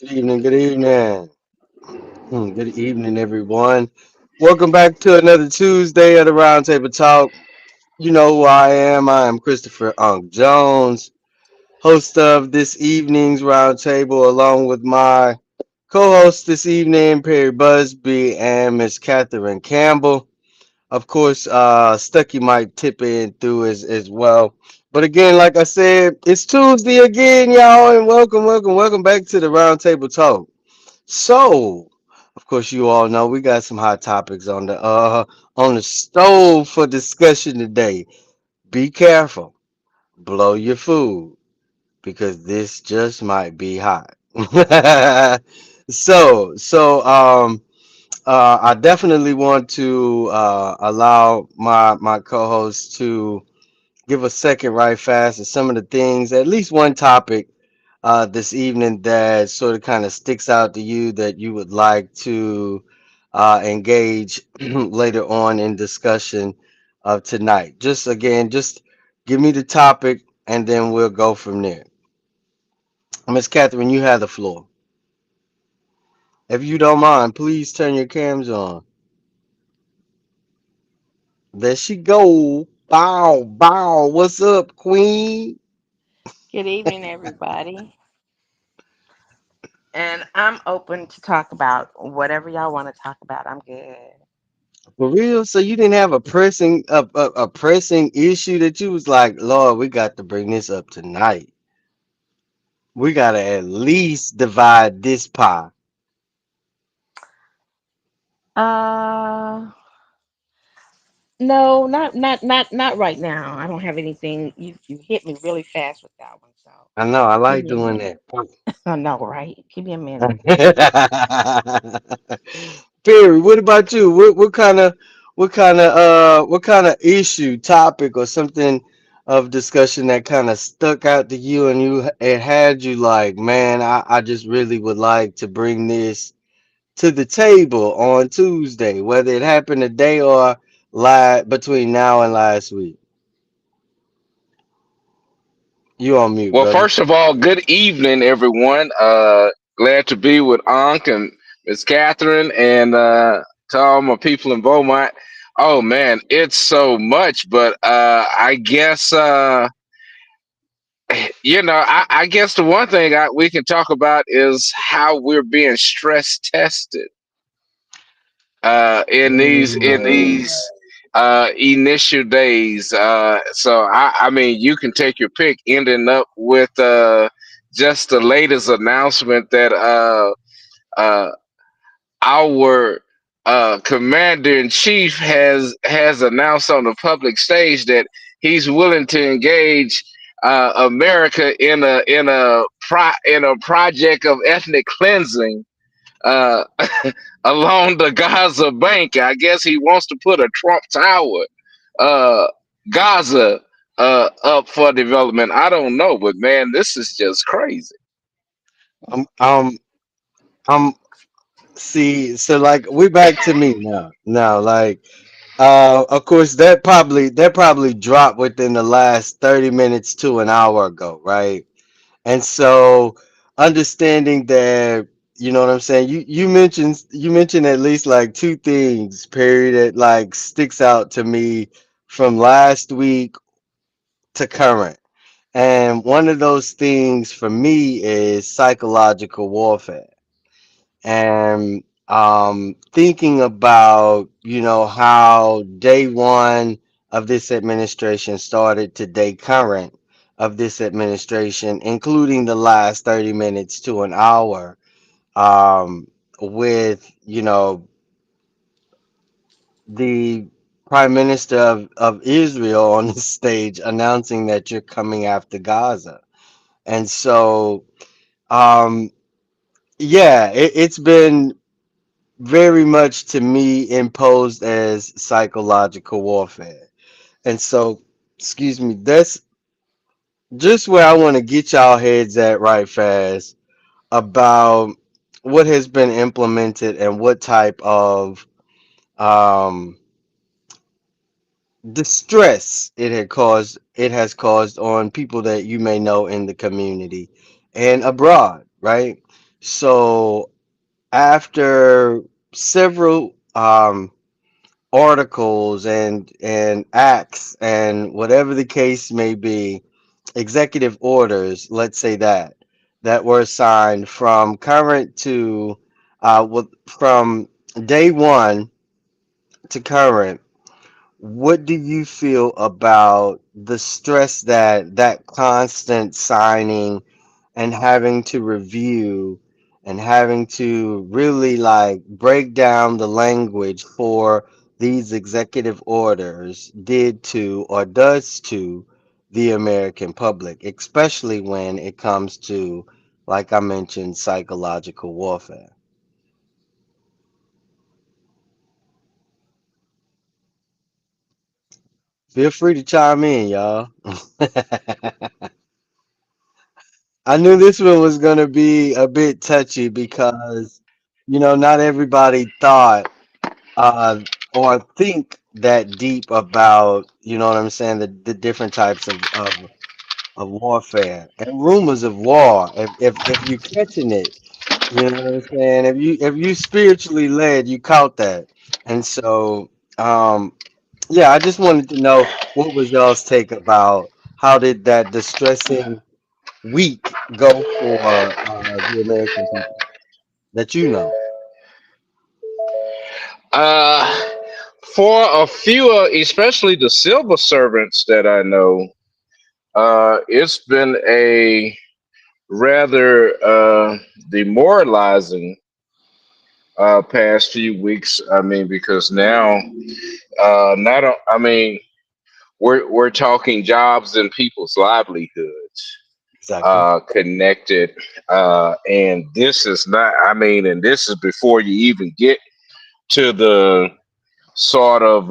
Good evening, good evening. Good evening, everyone. Welcome back to another Tuesday of the Roundtable Talk. You know who I am. I am Christopher Unk Jones, host of this evening's Roundtable, along with my co-host this evening, Perry Busby and Miss Catherine Campbell. Of course, Stucky might tip in through as well. But again, like I said, it's Tuesday again, y'all, and welcome back to the Roundtable Talk. So, of course, you all know we got some hot topics on the stove for discussion today. Be careful, blow your food because this just might be hot. so, I definitely want to allow my co-host to give a second right fast to some of the things, at least one topic this evening that sort of kind of sticks out to you that you would like to engage later on in discussion of tonight. Just again, just give me the topic and then we'll go from there. Miss Catherine, you have the floor. If you don't mind, please turn your cams on. There she go. Bow, bow. What's up, Queen? Good evening, everybody. And I'm open to talk about whatever y'all want to talk about. I'm good. For real? So you didn't have a pressing issue that you was like, Lord, we got to bring this up tonight. We gotta at least divide this pie. Uh, no, not right now. I don't have anything. You hit me really fast with that one. So I know I give like me a doing minute. that. I know, right? Give me a minute. Perry, what about you? What kind of issue, topic, or something of discussion that kind of stuck out to you and it had you like, man, I just really would like to bring this to the table on Tuesday, whether it happened today or between now and last week. You on mute, Well, brother. first of all, good evening, everyone. Glad to be with Ankh and Miss Catherine and to all my people in Beaumont. Oh man, it's so much, but I guess I guess the one thing we can talk about is how we're being stress tested in these initial days. So I mean, you can take your pick, ending up with just the latest announcement that uh, our commander in chief has announced on the public stage that he's willing to engage America in a project of ethnic cleansing uh, along the Gaza Bank. I guess he wants to put a Trump Tower, uh, Gaza, up for development. I don't know, but man, this is just crazy. Um, um, um. See, so like we back to me now. Now, like, of course, that probably dropped within the last 30 minutes to an hour ago, right? And so, understanding that, you know what I'm saying. You mentioned at least like two things, Perry, that like sticks out to me from last week to current. And one of those things for me is psychological warfare. And thinking about, how day one of this administration started to day current of this administration, including the last 30 minutes to an hour, with, the prime minister of Israel on the stage announcing that you're coming after Gaza. And so, um, yeah, it's been very much to me imposed as psychological warfare. And so, excuse me, that's just where I want to get y'all heads at right fast about what has been implemented and what type of um distress it has caused on people that you may know in the community and abroad, right? So after several articles and acts and whatever the case may be, executive orders, let's say that were signed from current to from day one to current. What do you feel about the stress that that constant signing and having to review and having to really like break down the language for these executive orders did to or does to the American public, especially when it comes to, like I mentioned, psychological warfare? Feel free to chime in, y'all. I knew this one was going to be a bit touchy because, not everybody thought uh, or think that deep about, you know what I'm saying, the different types of warfare and rumors of war. If you're catching it, you know what I'm saying. If you spiritually led, you caught that. And so, yeah, I just wanted to know what was y'all's take about how did that distressing week go for the American people that you know? Uh, for a few, especially the civil servants that I know, it's been a rather demoralizing past few weeks. I mean, because now, I mean, we're talking jobs and people's livelihoods Exactly. connected, and this is not. I mean, and this is before you even get to the sort of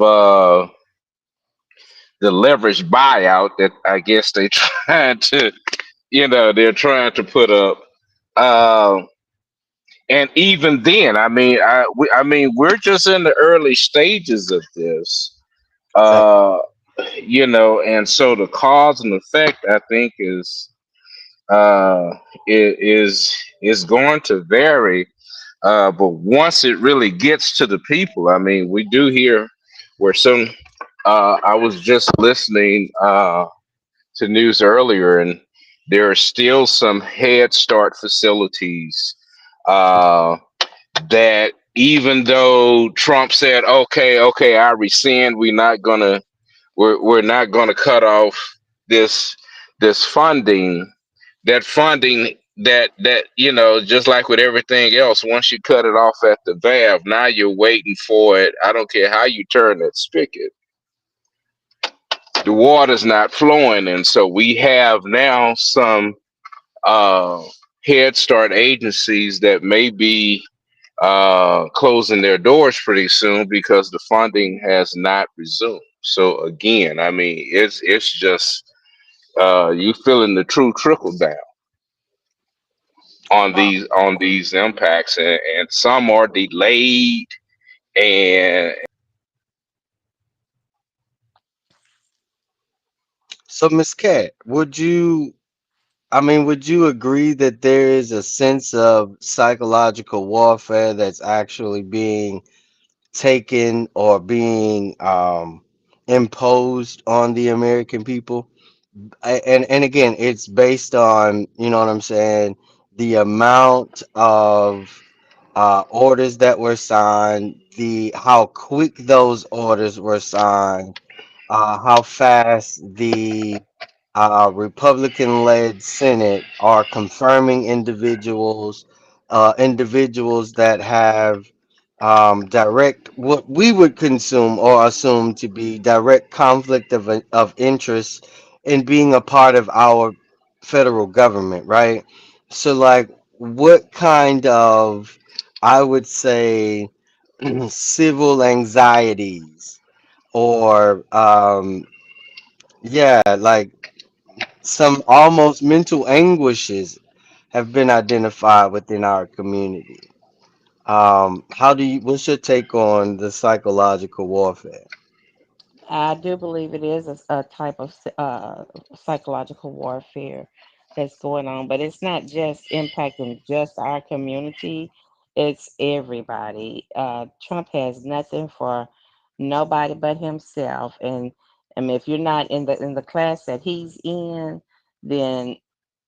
the leverage buyout that I guess they trying to, they're trying to put up. Uh, and even then, I mean, we're just in the early stages of this. Exactly. Uh, and so the cause and effect, I think, uh, is going to vary. But once it really gets to the people, I mean, we do hear where some. I was just listening to news earlier, and there are still some Head Start facilities uh, that, even though Trump said, "Okay, okay, I rescind. We're not gonna cut off this funding." That funding that just like with everything else, once you cut it off at the valve, now you're waiting for it. I don't care how you turn that spigot, the water's not flowing. And so we have now some uh, Head Start agencies that may be closing their doors pretty soon because the funding has not resumed. So again, I mean, it's just you feeling the true trickle down on these impacts, and some are delayed. And So, Miss Cat, would you agree that there is a sense of psychological warfare that's actually being taken or being imposed on the American people? And again, it's based on, you know what I'm saying, the amount of orders that were signed, the how quick those orders were signed, how fast the Republican-led Senate are confirming individuals that have direct, what we would consume or assume to be direct conflict of interest in being a part of our federal government, right? So, like, what kind of, I would say, civil anxieties or yeah, like some almost mental anguishes have been identified within our community. What's your take on the psychological warfare? I do believe it is a type of psychological warfare. that's going on, but it's not just impacting just our community, it's everybody. Trump has nothing for nobody but himself. And I mean, if you're not in the class that he's in, then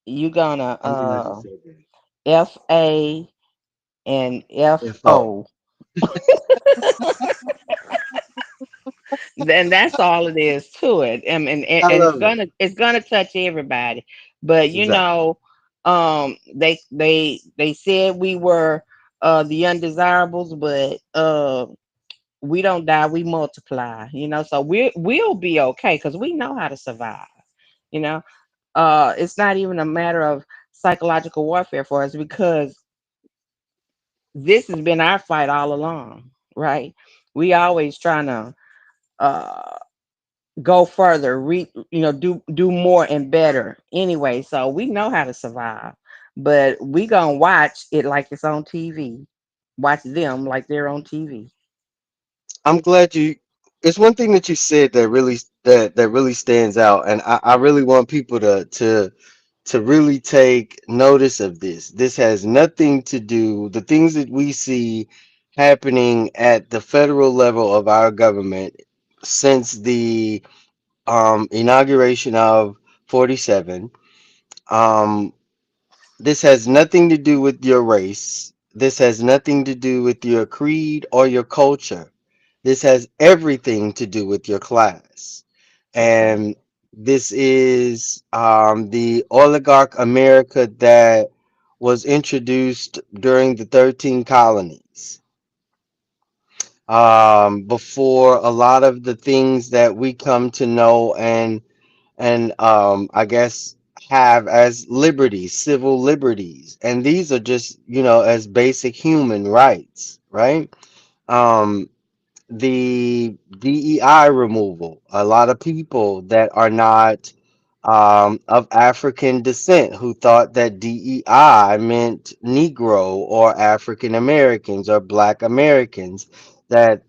you're gonna I'm glad you said that. FA and FO. FO. Then that's all it is to it. I And love it. it's gonna touch everybody. But Exactly. they said we were the undesirables, but we don't die, we multiply, so we'll be okay because we know how to survive, you know. It's not even a matter of psychological warfare for us because this has been our fight all along, right? We always trying to uh go further, do more and better anyway. So we know how to survive, but we gonna watch it like it's on TV. Watch them like they're on TV. I'm glad you. It's one thing that you said that really stands out, and I really want people to really take notice of this. This has nothing to do the things that we see happening at the federal level of our government since the inauguration of 47. Um, this has nothing to do with your race. This has nothing to do with your creed or your culture. This has everything to do with your class. That's right. And this is the oligarch America that was introduced during the 13 colonies. Before a lot of the things that we come to know and I guess have as liberties, civil liberties. And these are just, as basic human rights, right? Um, the DEI removal. A lot of people that are not of African descent who thought that DEI meant Negro or African Americans or Black Americans, that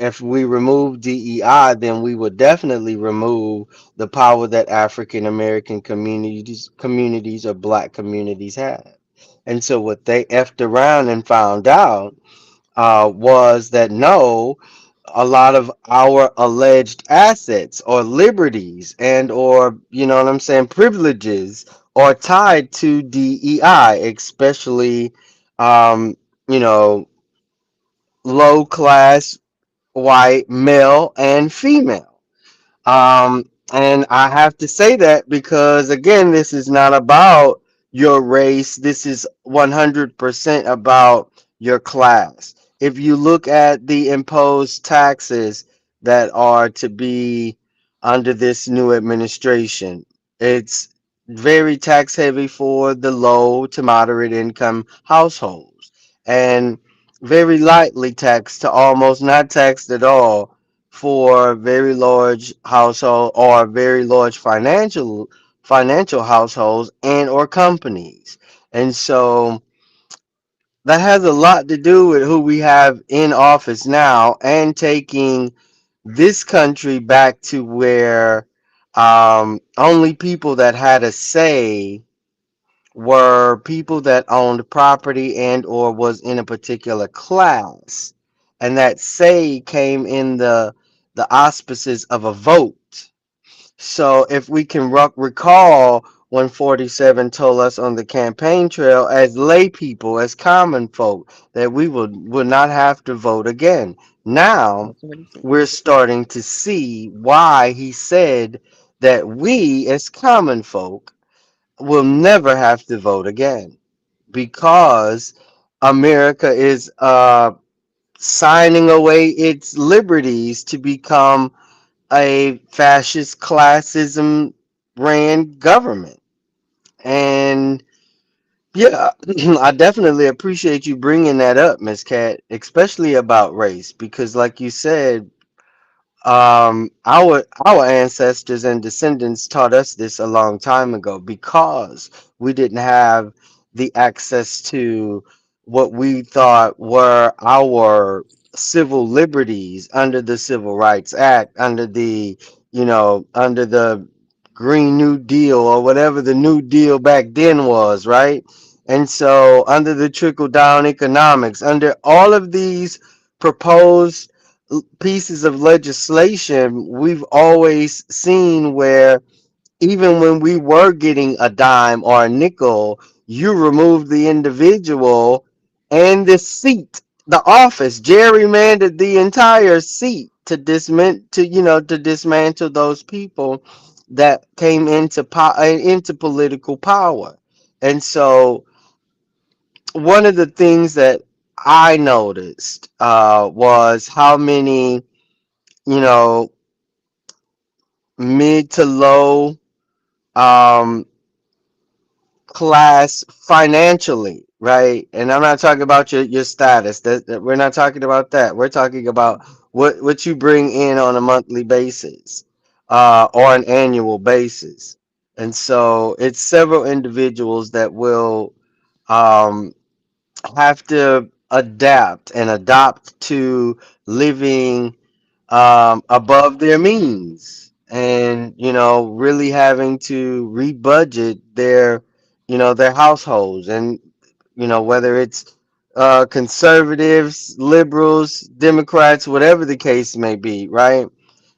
if we remove DEI, then we would definitely remove the power that African American communities or Black communities have. And so what they effed around and found out was that no, a lot of our alleged assets or liberties and or what I'm saying, privileges are tied to DEI, especially um, you know low class white male and female. And I have to say that because, again, this is not about your race. This is 100% about your class. If you look at the imposed taxes that are to be under this new administration, it's very tax heavy for the low to moderate income households and very lightly taxed to almost not taxed at all for very large household or very large financial households and or companies. And so that has a lot to do with who we have in office now and taking this country back to where only people that had a say were people that owned property and or was in a particular class, and that say came in the auspices of a vote. So if we can recall when 47 told us on the campaign trail as lay people, as common folk, that we would not have to vote again. Now That's what he said. we're starting to see why he said that we as common folk will never have to vote again, because America is signing away its liberties to become a fascist classism ran government. And yeah, I definitely appreciate you bringing that up, Miss Cat, especially about race, because like you said, our ancestors and descendants taught us this a long time ago, because we didn't have the access to what we thought were our civil liberties under the Civil Rights Act, under the Green New Deal or whatever the New Deal back then was, right? And so, under the trickle down economics, under all of these proposed pieces of legislation, we've always seen where even when we were getting a dime or a nickel, you removed the individual and the seat, the office, gerrymandered the entire seat to dismantle those people that came into political power. And so, one of the things that I noticed was how many, you know, mid to low um, class financially, right? And I'm not talking about your status. We're not talking about that. We're talking about what you bring in on a monthly basis, or an annual basis. And so it's several individuals that will um, have to adapt and adopt to living above their means, and really having to rebudget their households, and whether it's conservatives, liberals, Democrats, whatever the case may be, right?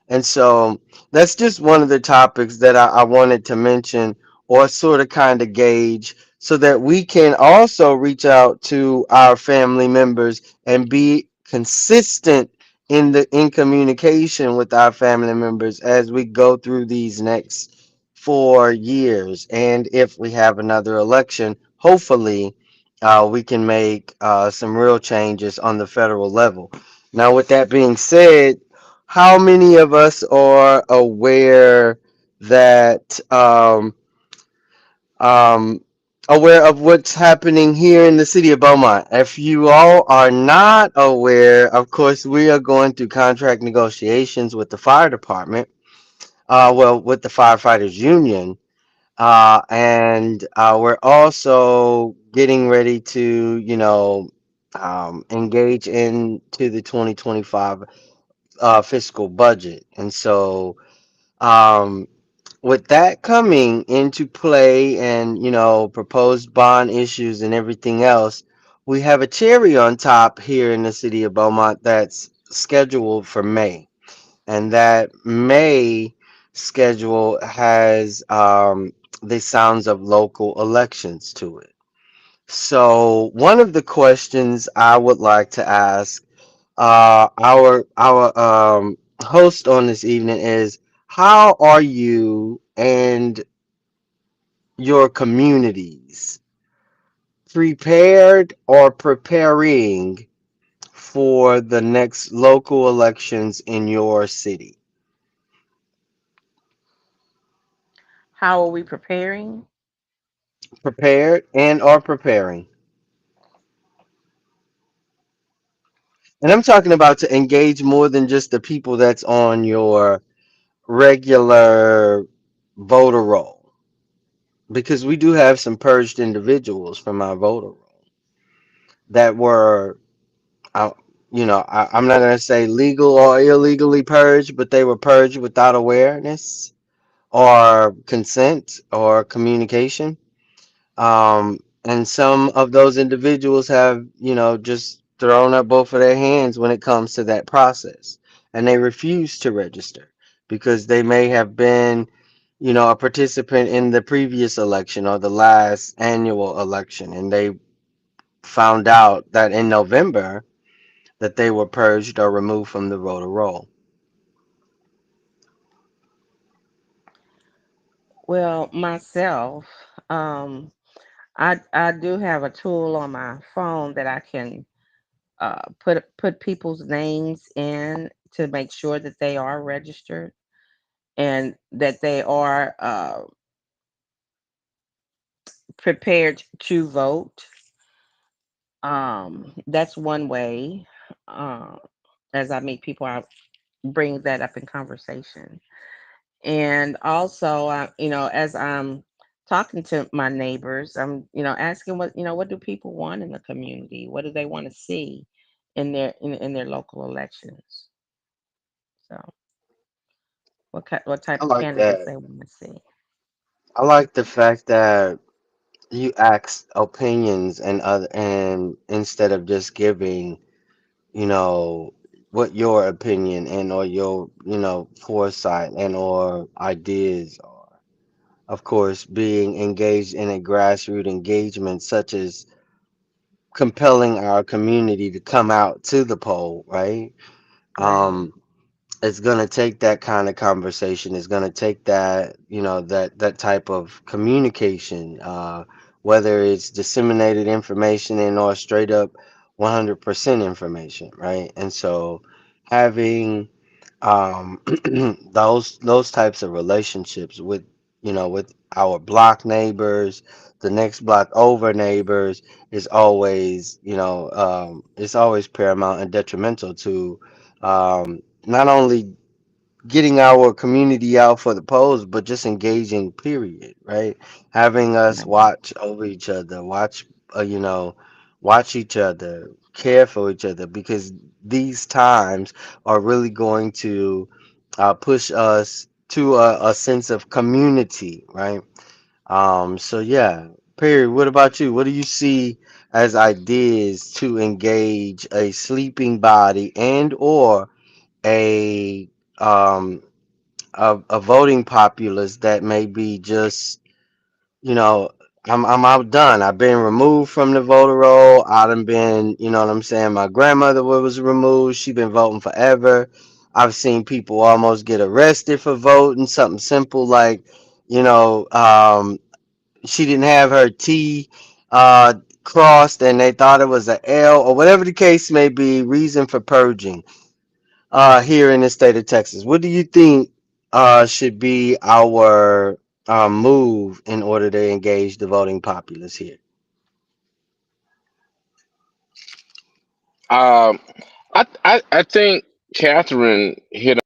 And so that's just one of the topics that I wanted to mention, or sort of kind of gauge, so that we can also reach out to our family members and be consistent in communication with our family members as we go through these next 4 years. And if we have another election, hopefully we can make some real changes on the federal level. Now, with that being said, how many of us are aware that um, aware of what's happening here in the city of Beaumont? If you all are not aware, of course, we are going through contract negotiations with the fire department, well, with the firefighters union, and we're also getting ready to, engage into the 2025 fiscal budget. And so, um, with that coming into play, and proposed bond issues and everything else, we have a cherry on top here in the city of Beaumont that's scheduled for May. And that May schedule has the sounds of local elections to it. So, one of the questions I would like to ask our host on this evening is, how are you and your communities prepared or preparing for the next local elections in your city? How are we preparing? Prepared and are preparing. And I'm talking about to engage more than just the people that's on your regular voter roll, because we do have some purged individuals from our voter roll that were, uh, I'm not going to say legal or illegally purged, but they were purged without awareness or consent or communication. And some of those individuals have, just thrown up both of their hands when it comes to that process. And they refuse to register because they may have been, a participant in the previous election or the last annual election. And they found out that in November that they were purged or removed from the voter roll. Well, myself, um, I do have a tool on my phone that I can put people's names in to make sure that they are registered and that they are prepared to vote. That's one way. Uh, as I meet people, I bring that up in conversation. And also, as I'm talking to my neighbors, I'm, asking what do people want in the community? What do they want to see in their local elections? So, What type I of like candidates that. they want to see. I like the fact that you ask opinions and other, and instead of just giving, you know, what your opinion and or your, foresight and or ideas are. Of course, being engaged in a grassroots engagement such as compelling our community to come out to the poll, right? Right. Um, it's gonna take that kind of conversation. It's gonna take that, that type of communication, whether it's disseminated information and or straight up 100% information, right? And so having um, those types of relationships with, with our block neighbors, the next block over neighbors is always, it's always paramount and detrimental to not only getting our community out for the polls, but just engaging, period, right? Having us Right. watch over each other, watch each other, care for each other, because these times are really going to push us to a sense of community, right? So yeah, Perry, what about you? What do you see as ideas to engage a sleeping body and or a um a voting populace that may be just, you know, I'm outdone. I've been removed from the voter roll. I done been, you know what I'm saying? My grandmother was removed. She been voting forever. I've seen people almost get arrested for voting. Something simple like, you know, she didn't have her T uh crossed and they thought it was a L or whatever the case may be, reason for purging here in the state of Texas. What do you think should be our move in order to engage the voting populace here? Um, I think Catherine hit.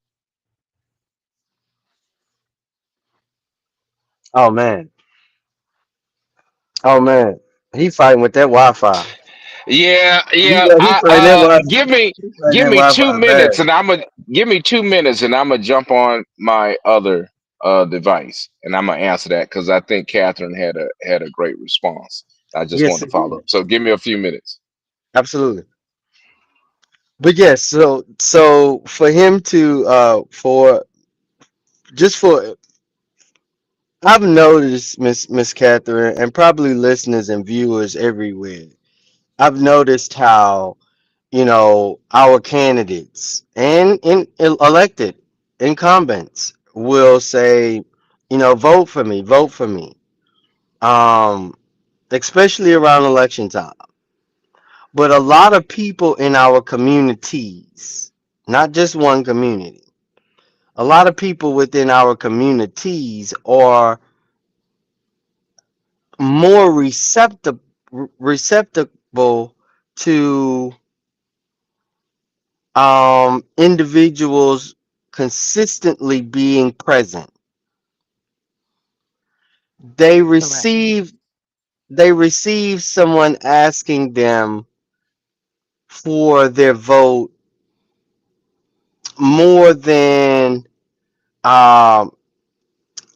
Oh man, oh man, he fighting with that Wi-Fi. Yeah, yeah. He fighting that Wi-Fi. Give me He fighting give that me Wi-Fi two minutes, bad. and I'm gonna give me 2 minutes, and I'm gonna jump on my other device, and I'm gonna answer that because I think Catherine had a great response. I just Yes, wanted to follow indeed. up. So give me a few minutes. Absolutely. But yes, so for him to for just for I've noticed Miss Catherine and probably listeners and viewers everywhere. I've noticed how, our candidates and elected incumbents will say, vote for me, vote for me. Um, Especially around election time. But a lot of people in our communities, not just one community, a lot of people within our communities are more receptible to individuals consistently being present. They Correct. receive they receive someone asking them for their vote more than um,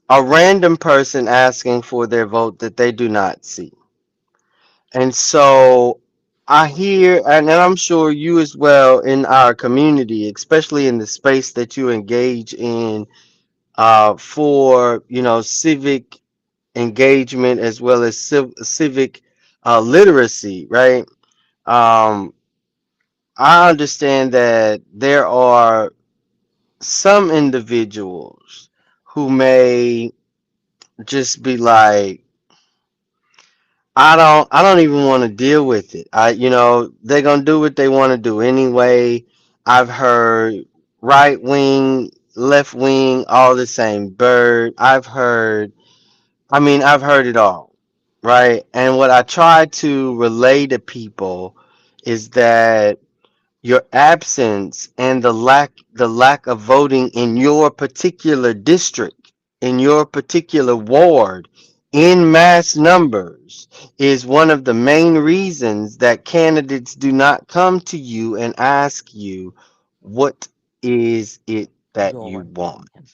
a random person asking for their vote that they do not see. And so I hear, and I'm sure you as well in our community, especially in the space that you engage in for civic engagement as well as civic literacy, right? um I understand that there are some individuals who may just be like, I don't even want to deal with it. They're gonna do what they want to do anyway. I've heard right wing, left wing, all the same bird. I've heard it all, right? And what I try to relay to people is that your absence and the lack of voting in your particular district, in your particular ward, in mass numbers is one of the main reasons that candidates do not come to you and ask you what is it that Your you want. opinion.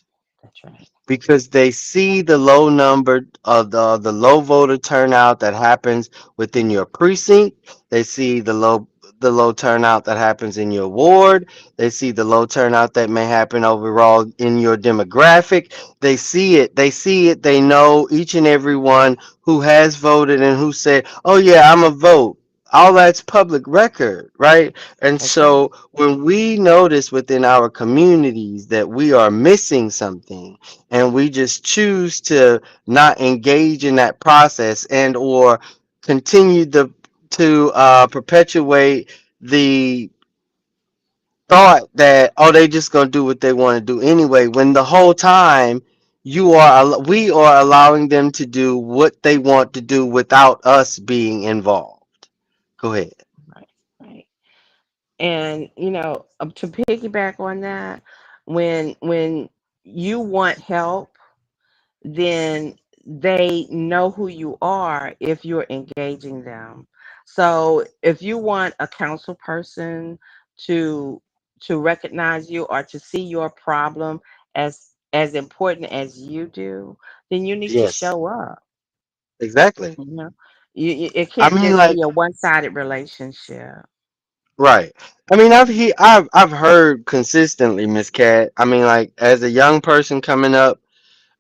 That's right. because they see the low number of the low voter turnout that happens within your precinct. They see the low turnout that happens in your ward. They see the low turnout that may happen overall in your demographic. They see it. They see it. They know each and every one who has voted and who said, "Oh yeah, I'm a vote." All that's public record, right? And That's right. so when we notice within our communities that we are missing something, and we just choose to not engage in that process and or continue to perpetuate the thought that, oh, they just gonna do what they want to do anyway, when the whole time we are allowing them to do what they want to do without us being involved. Go ahead. Right. Right. And to piggyback on that, when you want help, then they know who you are if you're engaging them. So if you want a council person to recognize you or to see your problem as important as you do, then you need to Yes, show up. exactly. You know, it I can't mean, just like, be a one-sided relationship. right. I mean, I've heard consistently, Miss Cat. I mean, like, as a young person coming up,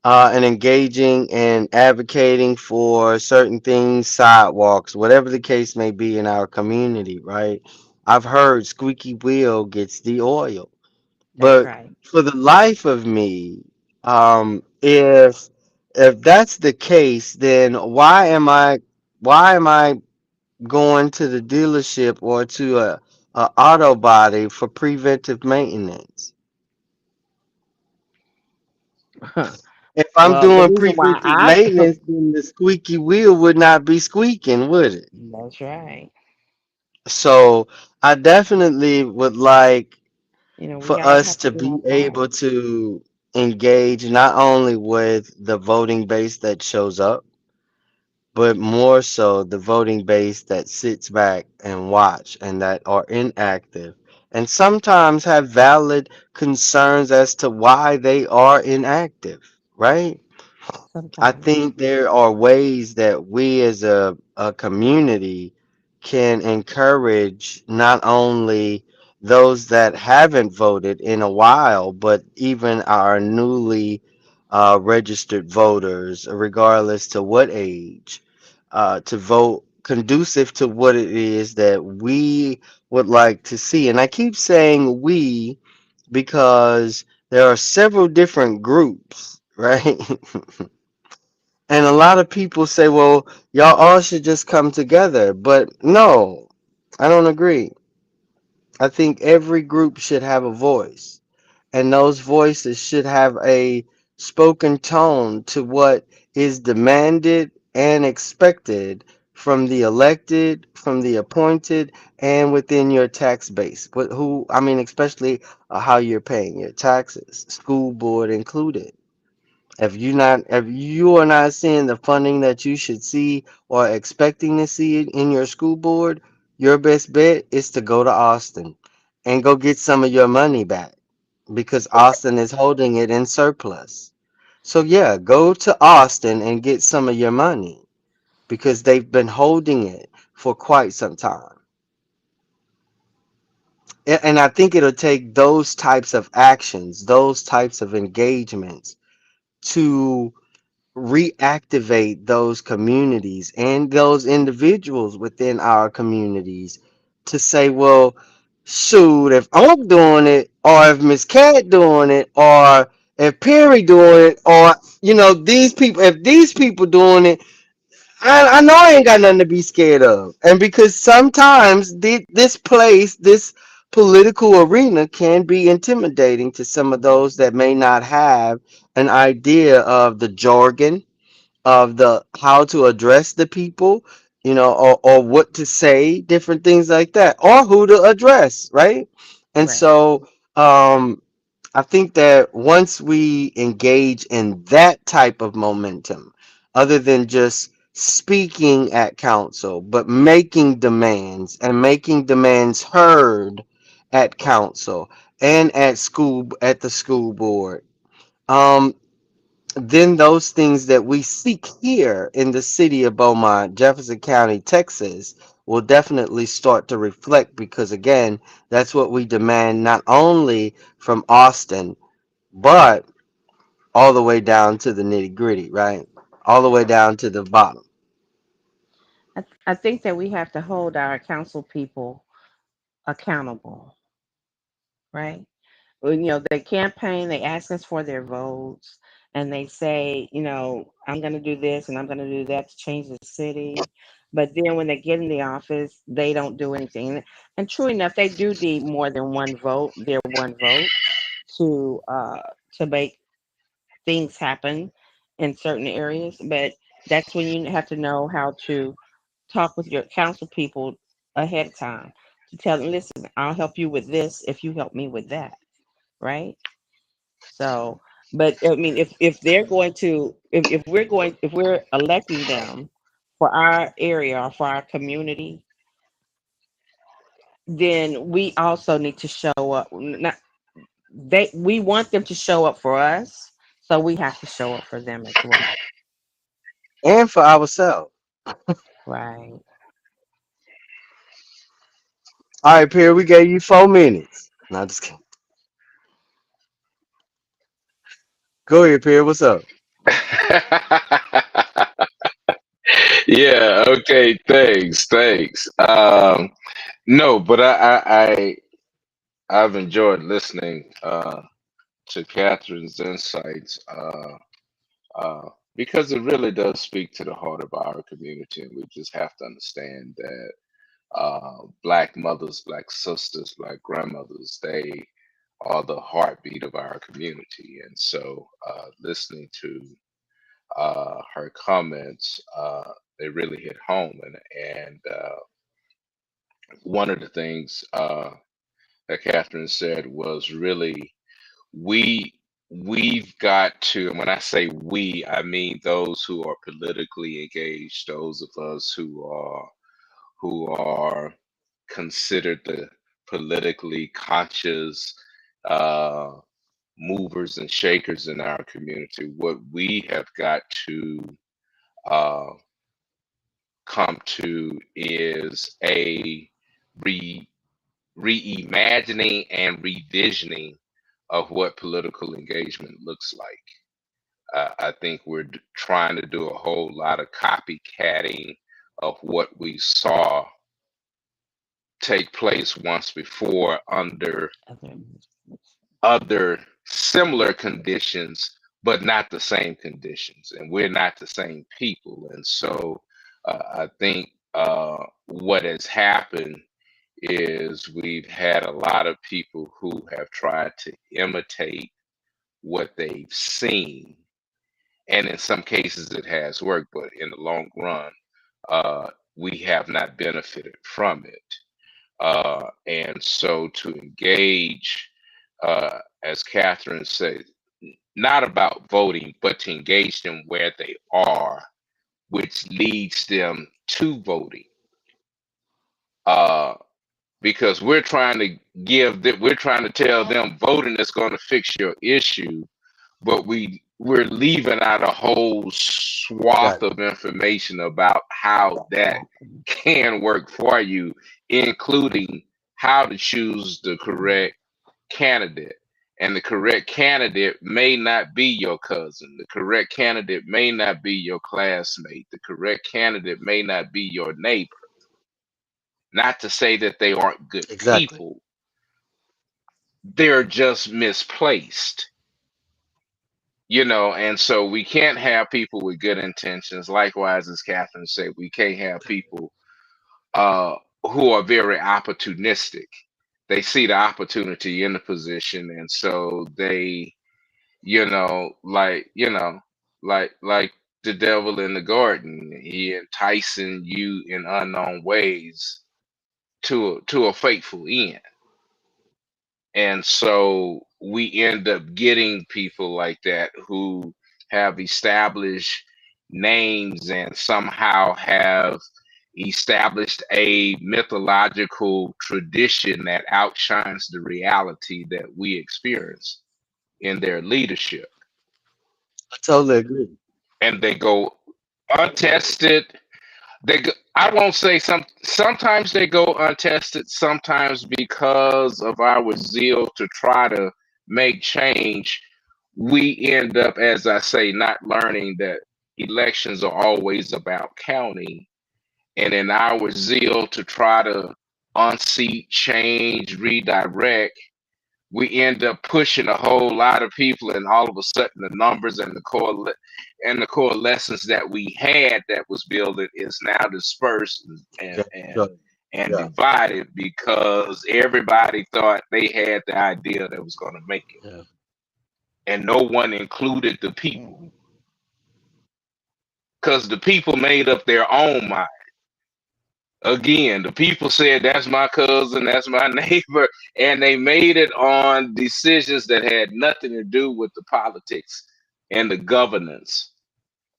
and engaging and advocating for certain things, sidewalks, whatever the case may be in our community, right? I've heard squeaky wheel gets the oil. That's But right. for the life of me, if that's the case, then why am I going to the dealership or to a auto body for preventive maintenance? If I'm Well, the doing reason why preventive maintenance, then the squeaky wheel would not be squeaking, would it? that's right. So I definitely would like We for all us have to to do our be part. able to engage not only with the voting base that shows up, but more so the voting base that sits back and watch and that are inactive and sometimes have valid concerns as to why they are inactive, right? I Sometimes. think there are ways that we as a community can encourage not only those that haven't voted in a while, but even our newly registered voters, regardless to what age, to vote conducive to what it is that we would like to see. And I keep saying we because there are several different groups, right? And a lot of people say, well, y'all all should just come together. But no, I don't agree. I think every group should have a voice. And those voices should have a spoken tone to what is demanded and expected from the elected, from the appointed, and within your tax base. But who, I mean, especially how you're paying your taxes, school board included. If you are not seeing the funding that you should see or expecting to see it in your school board, your best bet is to go to Austin and go get some of your money back because Austin is holding it in surplus. So yeah, go to Austin and get some of your money because they've been holding it for quite some time. And I think it'll take those types of actions, those types of engagements to reactivate those communities and those individuals within our communities to say, well, shoot, if I'm doing it, or if Miss Cat doing it, or if Perry doing it, or these people, if these people doing it, I know I ain't got nothing to be scared of. And because sometimes this place, this political arena can be intimidating to some of those that may not have an idea of the jargon of the how to address the people, or what to say, different things like that, or who to address, right? And Right. so I think that once we engage in that type of momentum, other than just speaking at council, but making demands heard at council and at the school board, then those things that we seek here in the city of Beaumont, Jefferson County, Texas, will definitely start to reflect because, again, that's what we demand not only from Austin, but all the way down to the nitty gritty, right? All the way down to the bottom. I think that we have to hold our council people accountable, right? Well, they campaign, they ask us for their votes, and they say, I'm going to do this and I'm going to do that to change the city. But then when they get in the office, they don't do anything. And true enough, they do need more than one vote, their one vote, to make things happen in certain areas. But that's when you have to know how to talk with your council people ahead of time to tell them, listen, I'll help you with this if you help me with that, right? So, but I mean, if they're going to, if we're electing them for our area or for our community, then we also need to show up. Not we want them to show up for us, so we have to show up for them as well. And for ourselves. Right. All right, Pierre, we gave you 4 minutes. No, just kidding. Go ahead, Pierre. What's up? Yeah, okay, thanks. No, but I've enjoyed listening to Catherine's insights because it really does speak to the heart of our community, and we just have to understand that Black mothers, Black sisters, Black grandmothers, they are the heartbeat of our community, and so listening to her comments, they really hit home, and one of the things that Catherine said was really we we've got to, and when I say we, I mean those who are politically engaged, those of us who are considered the politically conscious uh, movers and shakers in our community. What we have got to uh, come to is a re reimagining and revisioning of what political engagement looks like. I think we're trying to do a whole lot of copycatting of what we saw take place once before under Okay. other similar conditions, but not the same conditions. And we're not the same people. And so I think what has happened is we've had a lot of people who have tried to imitate what they've seen. And in some cases, it has worked, but in the long run, we have not benefited from it. And so to engage, as Catherine said, not about voting, but to engage them where they are, which leads them to voting. Uh, because we're trying to tell them voting is going to fix your issue, but we're leaving out a whole swath Exactly. of information about how that can work for you, including how to choose the correct candidate. And the correct candidate may not be your cousin. The correct candidate may not be your classmate. The correct candidate may not be your neighbor. Not to say that they aren't good Exactly. people, they're just misplaced. And so we can't have people with good intentions. Likewise, as Catherine said, we can't have people uh, who are very opportunistic. They see the opportunity in the position, and so they, like the devil in the garden, he enticing you in unknown ways to a fateful end. And so we end up getting people like that who have established names and somehow have established a mythological tradition that outshines the reality that we experience in their leadership. I totally agree. and they go untested. I won't say sometimes they go untested, sometimes because of our zeal to try to make change, we end up, as I say, not learning that elections are always about counting. And in our zeal to try to unseat, change, redirect, we end up pushing a whole lot of people, and all of a sudden the numbers and the coalescence that we had that was building is now dispersed and Yeah, and sure. and Yeah, divided because everybody thought they had the idea that was going to make it, yeah. and no one included the people, Mhm. because the people made up their own mind. Again, the people said, that's my cousin, that's my neighbor, and they made it on decisions that had nothing to do with the politics and the governance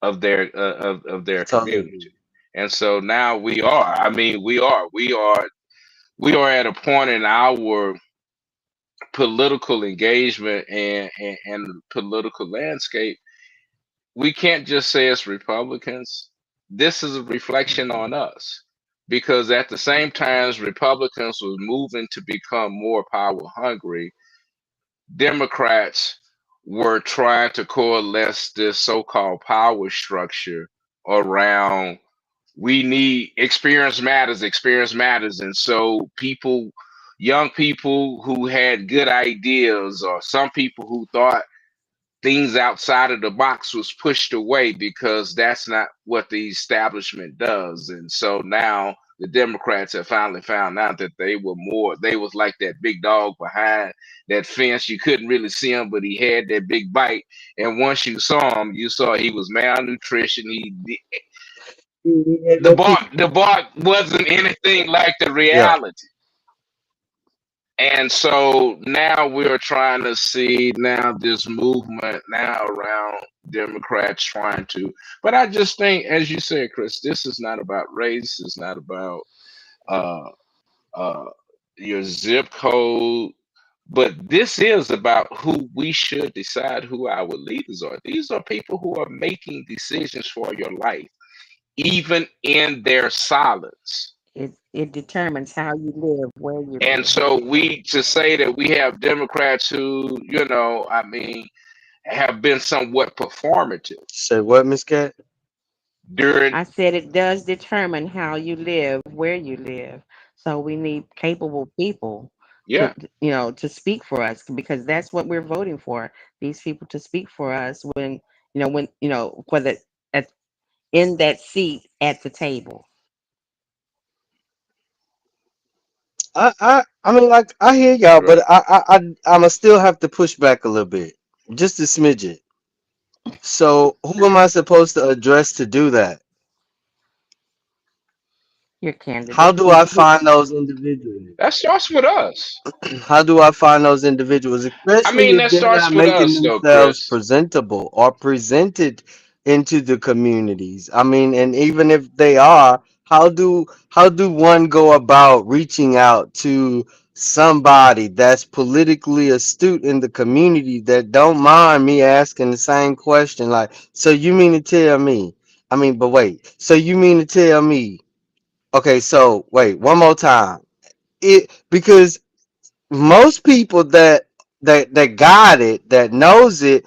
of I their totally community. agree. And so now we are at a point in our political engagement and political landscape. We can't just say it's Republicans. This is a reflection on us. Because at the same time as Republicans was moving to become more power hungry, Democrats were trying to coalesce this so-called power structure around, we need experience matters. And so young people who had good ideas, or some people who thought things outside of the box, was pushed away because that's not what the establishment does. And so now the Democrats have finally found out that they was like that big dog behind that fence. You couldn't really see him, but he had that big bite. And once you saw him, you saw he was malnutrition. Yeah, The bark wasn't anything like the yeah. reality. And so now we're trying to see now this movement now around Democrats trying to, but I just think, as you said, Chris, this is not about race. It's not about uh, uh, your zip code, but this is about who we should decide who our leaders are. These are people who are making decisions for your life, even in their silence. It determines how you live, where you And live. so we to say that we have Democrats who, I mean, have been somewhat performative Say what, Miss Cat? during, I said it does determine how you live, where you live. So we need capable people to, yeah, to speak for us because that's what we're voting for. These people to speak for us when for the at in that seat at the table. I mean, like, I hear y'all, but right. I'ma still have to push back a little bit, just a smidget. So, who am I supposed to address to do that? Your How candidate. do I find those individuals? That starts with us. How do I find those individuals, I especially mean, if that they're starts not with making us, though, themselves Chris. presentable or presented into the communities? I mean, and even if they are, how do one go about reaching out to somebody that's politically astute in the community that don't mind me asking the same question? Like, so you mean to tell me? I mean, but wait, so you mean to tell me? Okay, so wait, one more time. Because most people that got it, that knows it,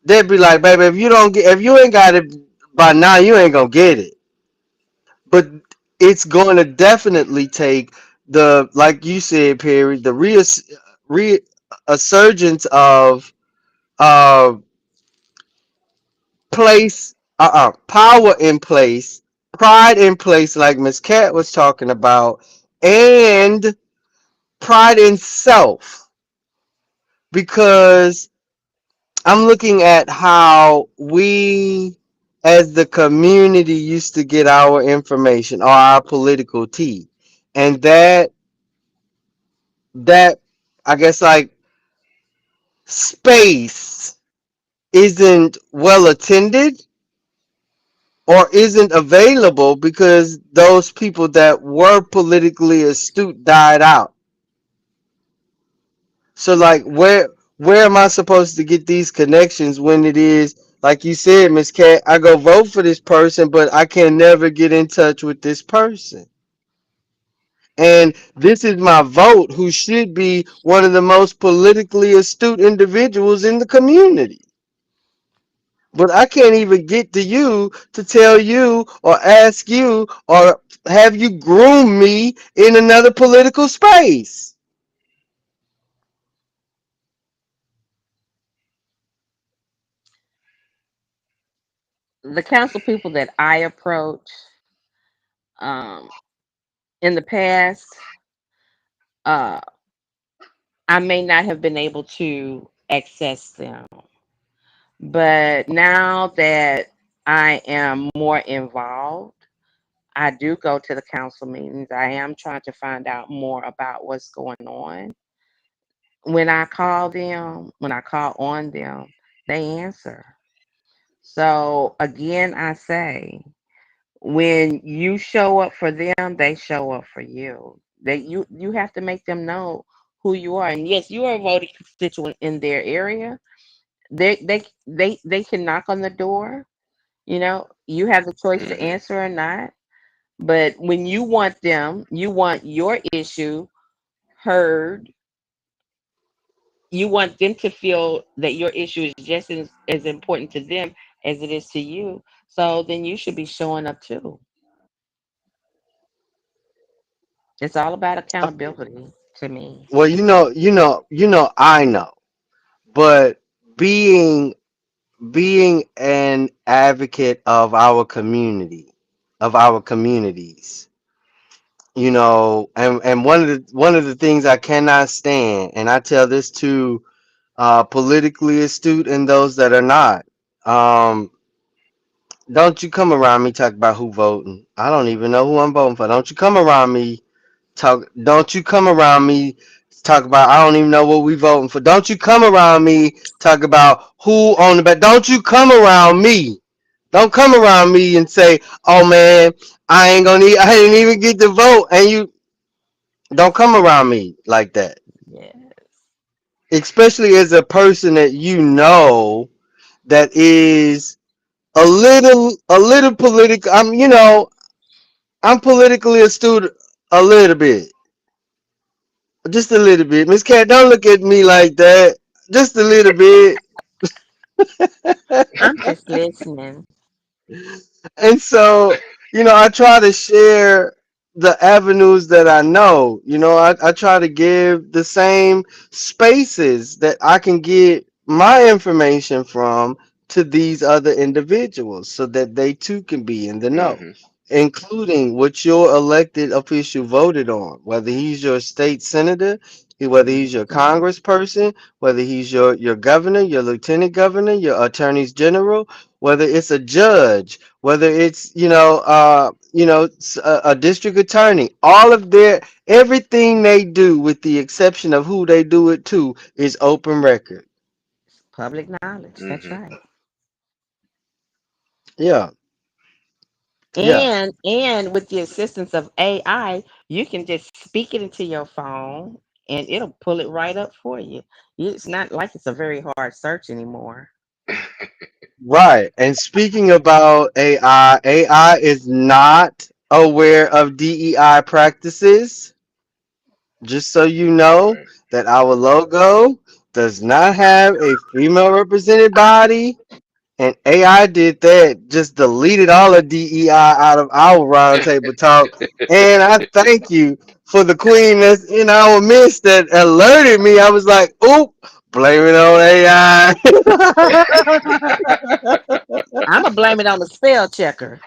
they'd be like, baby, if you ain't got it by now, you ain't gonna get it. But it's going to definitely take the, like you said, Perry, the resurgence of uh place, power in place, pride in place, like Miss Cat was talking about, and pride in self, because I'm looking at how we as the community used to get our information or our political tea. And that I guess like space isn't well attended or isn't available because those people that were politically astute died out. So like where am I supposed to get these connections when it is Like you said, Miss Cat, I go vote for this person, but I can never get in touch with this person. And this is my vote, who should be one of the most politically astute individuals in the community. But I can't even get to you to tell you or ask you or have you groom me in another political space. The council people that I approach, um, in the past, uh, I may not have been able to access them. But now that I am more involved, I do go to the council meetings. I am trying to find out more about what's going on. When I call on them, they answer. So again, I say, when you show up for them, they show up for you. You have to make them know who you are. And yes, you are a voting constituent in their area. They can knock on the door. You know, you have the choice to Hmm. answer or not. But when you want your issue heard, you want them to feel that your issue is just as important to them as it is to you. So then you should be showing up too. It's all about accountability to me. Well, I know, but being being an advocate of our community, of our communities, and one of the things I cannot stand, and I tell this to politically astute and those that are not. Um, don't you come around me talk about who voting. I don't even know who I'm voting for. Don't you come around me talk. Don't you come around me talk about. I don't even know what we voting for. Don't you come around me talk about who on the back. Don't you come around me. Don't come around me and say, "Oh man, I ain't gonna. I didn't even get to vote," and you don't come around me like that. Yeah. Especially as a person that that is a little political. I'm politically astute a little bit, just a little bit. Miss Cat, don't look at me like that. Just a little bit. I'm just listening. And so, I try to share the avenues that I know. I try to give the same spaces that I can get my information from to these other individuals so that they too can be in the know, Hmm. including what your elected official voted on, whether he's your state senator, whether he's your Mhm. congressperson, whether he's your governor, your lieutenant governor, your attorneys general, whether it's a judge, whether it's a district attorney. All of their everything they do, with the exception of who they do it to, is open record. It's public knowledge. That's Hmm. right. Yeah, yeah. And with the assistance of AI, you can just speak it into your phone and it'll pull it right up for you. It's not like it's a very hard search anymore. Right. And speaking about AI is not aware of DEI practices. Just so you know Right. that our logo does not have a female represented body. And AI did that, just deleted all of DEI out of our roundtable talk. And I thank you for the queen that's in our midst that alerted me. I was like, oop, blame it on AI. I'm gonna blame it on the spell checker.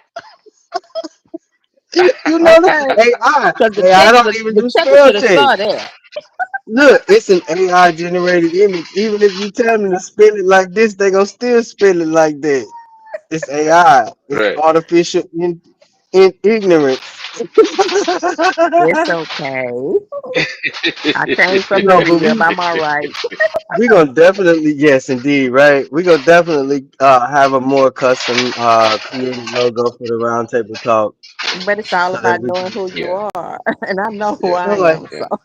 You know that Okay. AI. Because AI don't even the do checker spell should have check. saw that. Look, it's an AI generated image. Even if you tell them to spell it like this, they gonna still spell it like that. It's AI. It's Right. artificial in ignorance. It's okay. I came from the But crib. I'm all right. we gonna definitely, yes indeed, right. We gonna definitely have a more custom created logo for the roundtable talk But it's all so that about we knowing can. who you Yeah. are. And I know who Yeah. I Sound like, am. So Yeah.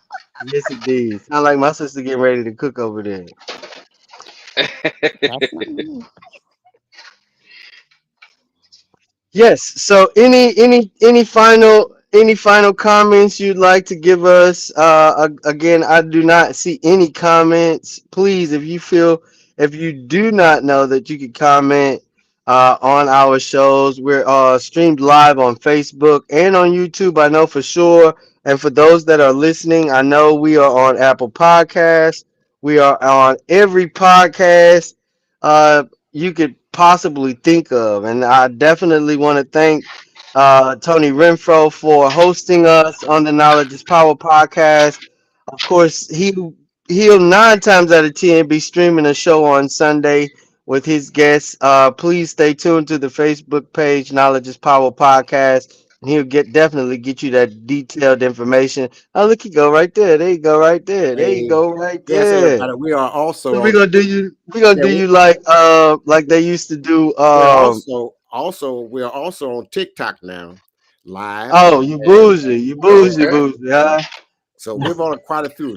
yes indeed. Sound like my sister getting ready to cook over there. that's not me. Yes. So any final comments you'd like to give us? Again, I do not see any comments. Please, if you do not know that you can comment on our shows, we're streamed live on Facebook and on YouTube. I know for sure. And for those that are listening, I know we are on Apple Podcasts. We are on every podcast. You could possibly think of. And I definitely want to thank Tony Renfro for hosting us on the Knowledge is Power podcast. Of course, he'll 9 times out of 10 be streaming a show on Sunday with his guests. Please stay tuned to the Facebook page Knowledge is Power podcast. And he'll definitely get you that detailed information. Oh, look, you go right there. There you go, right there. There you Hey, go, right yes, there. everybody. We are So also we're on. gonna do you. We're gonna Yeah, do you like they used to do. we are also on TikTok now, live, Oh, you and bougie, you bougie, Okay. bougie, huh? so we've on quite a few.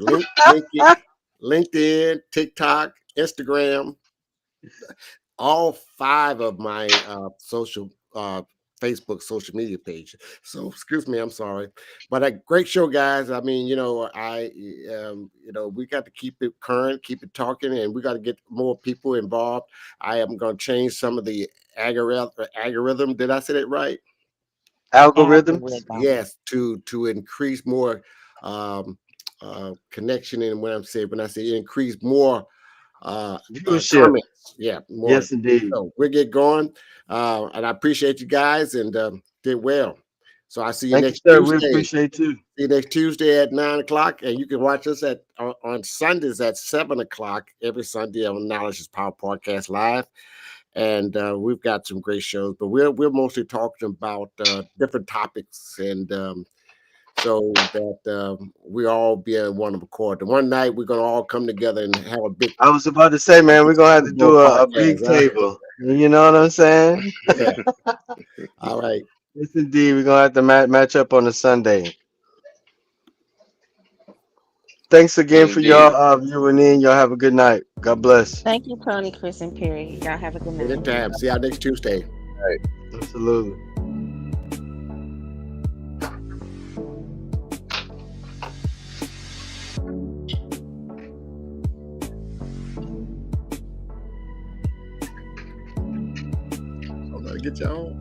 LinkedIn, TikTok, Instagram, all 5 of my social Facebook social media page. So excuse me, I'm sorry, but a great show, guys. I mean, we got to keep it current, keep it talking, and we got to get more people involved. I am going to change some of the algorithm. Did I say it right? Algorithms, Algorithm. Yes, to increase more um, connection. And when I say increase more viewership. comments. Yeah, more. Yes, indeed. So we'll get going. And I appreciate you guys and did well. So I see you Thank you, next sir. We Tuesday. appreciate you. See you next Tuesday at 9 o'clock. And you can watch us on Sundays at 7 o'clock every Sunday on Knowledge is Power Podcast Live. And we've got some great shows, but we're mostly talking about different topics and so that we all be in one accord. And one night we're gonna all come together and have a big I was about to say, man, we're gonna have to more do a podcast. big table. You know what I'm saying? Yeah. All right. Yes, indeed. We're gonna have to match up on a Sunday. Thanks again for y'all Indeed. viewing in. Y'all have a good night. God bless. Thank you, Tony, Chris, and Perry. Y'all have a good night. Anytime. See y'all next Tuesday. Absolutely. I'm gonna get y'all.